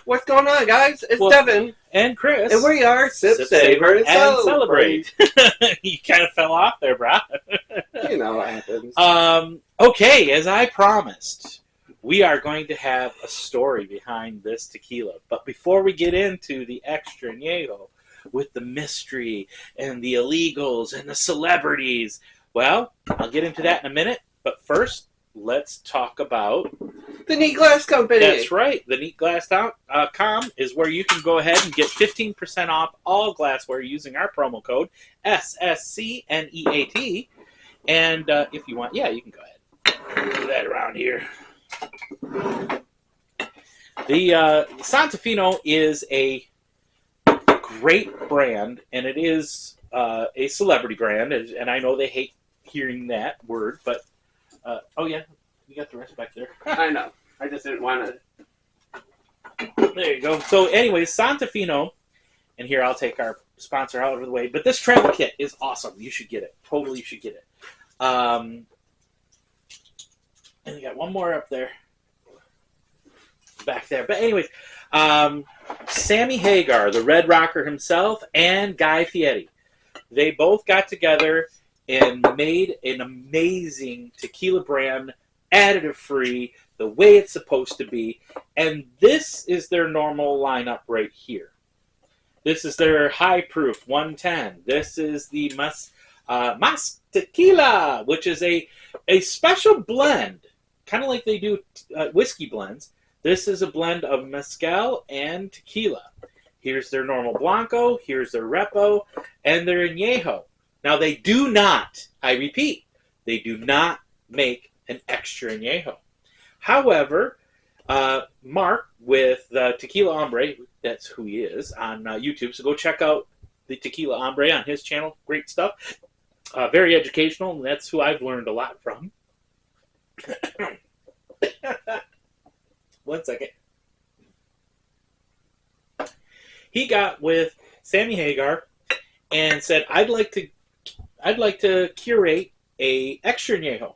What's going on, guys? It's Devin. And Chris. And we are Sip, Savor, and Celebrate. You kind of fell off there, bro. You know what happens. Okay, as I promised, we are going to have a story behind this tequila. But before we get into the extra añejo with the mystery and the illegals and the celebrities, well, I'll get into that in a minute. But first, let's talk about the Neat Glass Company. That's right. The neatglass.com is where you can go ahead and get 15% off all glassware using our promo code SSCNEAT. And if you want, you can go ahead. Do that around here. The Santo Fino is a great brand, and it is a celebrity brand. And I know they hate hearing that word, but you got the rest back there. I know. I just didn't want to. There you go. So anyways, Santo Fino, and here I'll take our sponsor out of the way, but this travel kit is awesome. You should get it. Totally should get it. And we got one more up there. Back there. But anyways, Sammy Hagar, the Red Rocker himself, and Guy Fieri. They both got together and made an amazing tequila brand, additive-free, the way it's supposed to be. And this is their normal lineup right here. This is their high proof 110. This is the Mas Tequila, which is a special blend, kind of like they do whiskey blends. This is a blend of mezcal and tequila. Here's their normal Blanco, here's their Repo, and their Anejo. Now, they do not, I repeat, they do not make an extra añejo. However, Mark with Tequila Hombre, that's who he is, on YouTube, so go check out the Tequila Hombre on his channel. Great stuff. Very educational, and that's who I've learned a lot from. 1 second. He got with Sammy Hagar and said, I'd like to curate a extra añejo.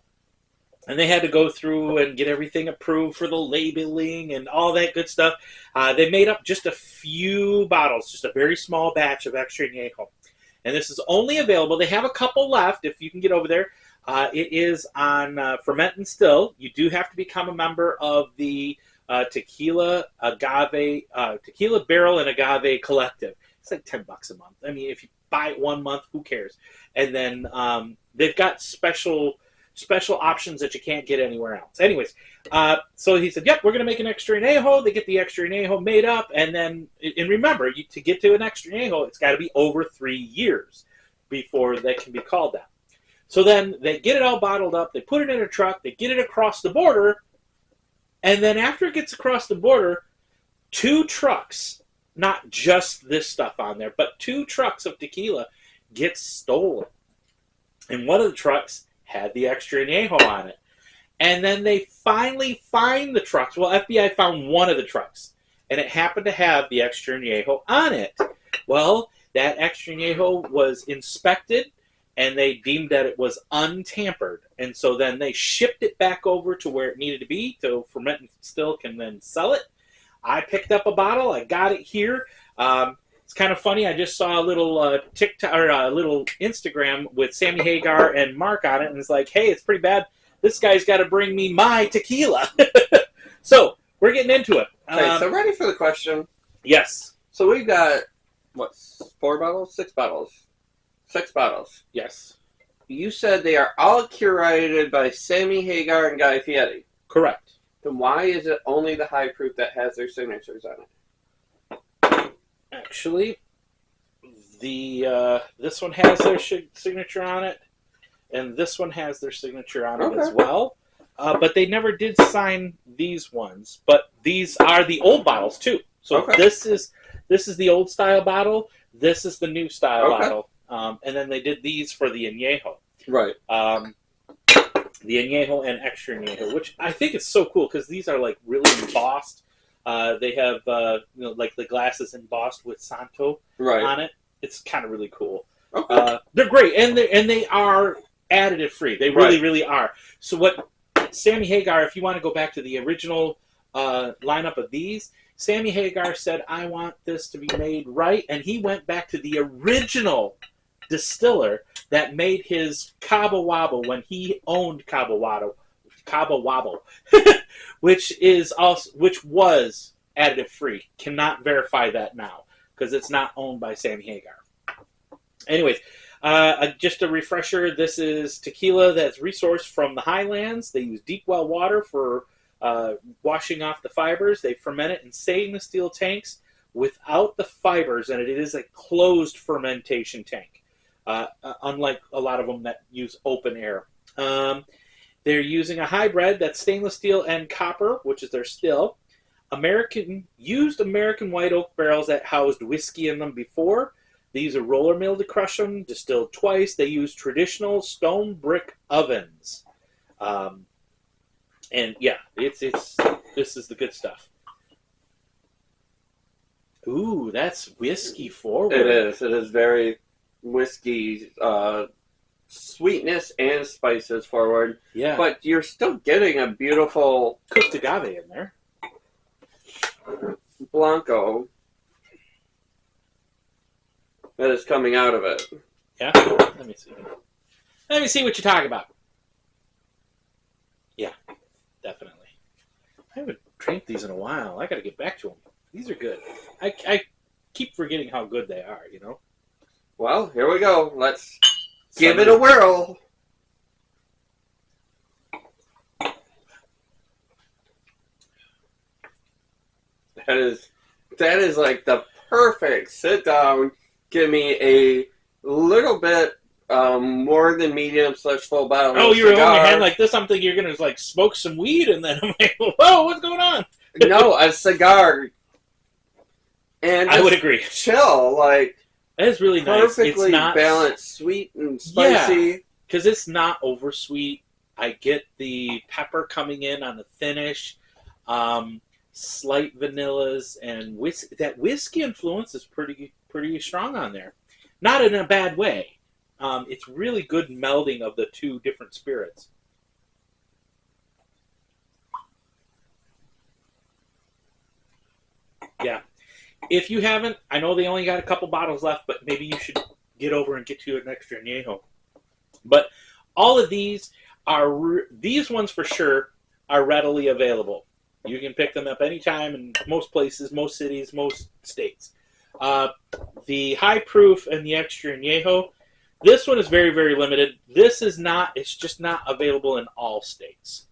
And they had to go through and get everything approved for the labeling and all that good stuff. They made up just a few bottles, just a very small batch of extra añejo. And this is only available. They have a couple left if you can get over there. It is on Ferment and Still. You do have to become a member of the Tequila Barrel and Agave Collective. It's like $10 a month. I mean, if you buy it 1 month, who cares? And then they've got special options that you can't get anywhere else. Anyways, so he said, yep, we're going to make an extra añejo. They get the extra añejo made up. And then, and remember, to get to an extra añejo, it's got to be over 3 years before that can be called that. So then they get it all bottled up. They put it in a truck. They get it across the border. And then after it gets across the border, 2 trucks, not just this stuff on there, but 2 trucks of tequila get stolen. And one of the trucks had the extra añejo on it. And then they finally find the trucks. Well, FBI found one of the trucks, and it happened to have the extra añejo on it. Well, that extra añejo was inspected, and they deemed that it was untampered. And so then they shipped it back over to where it needed to be, so Ferment and Still can then sell it. I picked up a bottle. I got it here. It's kind of funny. I just saw a little TikTok or a little Instagram with Sammy Hagar and Mark on it, and it's like, hey, it's pretty bad. This guy's got to bring me my tequila. So we're getting into it. Okay, so ready for the question? Yes. So we've got 4 bottles, 6 bottles, 6 bottles. Yes. You said they are all curated by Sammy Hagar and Guy Fieri. Correct. Then why is it only the high proof that has their signatures on it? Actually, this one has their signature on it, and this one has their signature on it as well. But they never did sign these ones. But these are the old bottles too. So this is the old style bottle. This is the new style bottle. And then they did these for the añejo. Right. The añejo and extra añejo, which I think is so cool because these are like really embossed. They have like the glasses embossed with Santo on it. It's kind of really cool. Okay. They're great, and they are additive free. They really are. So what Sammy Hagar, if you want to go back to the original lineup of these, Sammy Hagar said, I want this to be made right. And he went back to the original distiller that made his Cabo Wabo when he owned Cabo Wabo, which was additive free. Cannot verify that now because it's not owned by Sammy Hagar. Anyways, just a refresher, this is tequila that's resourced from the highlands. They use deep well water for washing off the fibers. They ferment it in stainless steel tanks without the fibers, and it is a closed fermentation tank, unlike a lot of them that use open air. They're using a hybrid that's stainless steel and copper, which is their still. Used American white oak barrels that housed whiskey in them before. They use a roller mill to crush them, distilled twice. They use traditional stone brick ovens. And yeah, this is the good stuff. Ooh, that's whiskey forward. It is. It is very whiskey, sweetness and spices forward. Yeah. But you're still getting a beautiful cooked agave in there. Blanco that is coming out of it. Yeah? Let me see. Let me see what you're talking about. Yeah, definitely. I haven't drank these in a while. I got to get back to them. These are good. I keep forgetting how good they are, you know? Well, here we go. Let's give it a whirl. That is like the perfect sit down. Give me a little bit more than medium / full bottle. Oh, you were holding your hand like this. I'm thinking you're gonna like smoke some weed, and then I'm like, whoa, what's going on? No, a cigar. And I would agree. Chill, like that is really nice. Perfectly it's not balanced, sweet and spicy. Because it's not over sweet. I get the pepper coming in on the finish. Slight vanillas and whiskey. That whiskey influence is pretty strong on there. Not in a bad way. It's really good melding of the two different spirits. Yeah. If you haven't, I know they only got a couple bottles left, but maybe you should get over and get you an extra añejo. But all of these these ones for sure are readily available. You can pick them up anytime in most places, most cities, most states. The high proof and the extra añejo, this one is very, very limited. This is not, it's just not available in all states.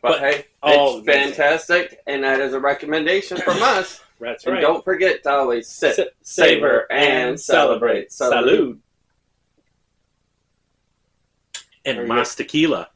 But hey, it's fantastic, and that is a recommendation from us. That's right. And don't forget to always sit, savor, and celebrate. Salud. And mas tequila.